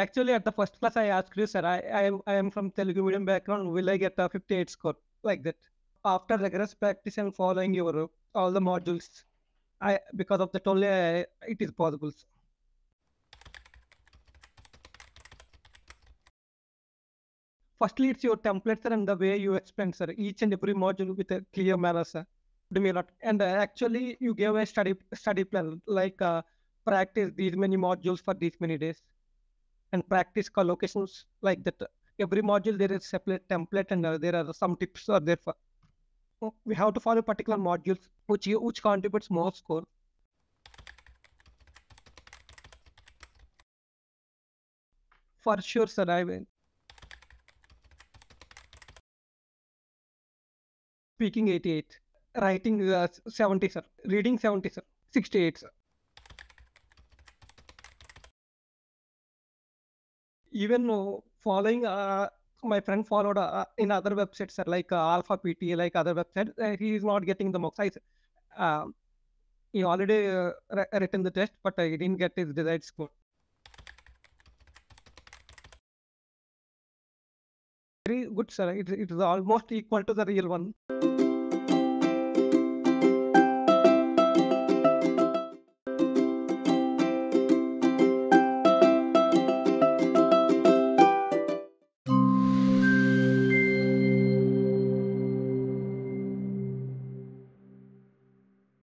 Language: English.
actually at the first class I asked you, sir, I am from Telugu medium background. Will I get a 58 score like that? After rigorous practice and following your all the modules, because of that only it is possible. Sir. Firstly, it's your template, sir, and the way you explain, sir, each and every module with a clear manner, sir. Do me not. And actually, you gave a study plan like practice these many modules for these many days, and practice collocations like that. Every module there is separate template, and there are some tips are there for. We have to follow particular modules which contributes more score. For sure, sir. I will. Speaking 88, writing 70, sir. Reading 70, sir. 68, sir. Even following, my friend followed in other websites, sir, like Alpha PTE, like other websites. He is not getting the marks. He already written the test, but he didn't get his desired score. Very good, sir. It is almost equal to the real one.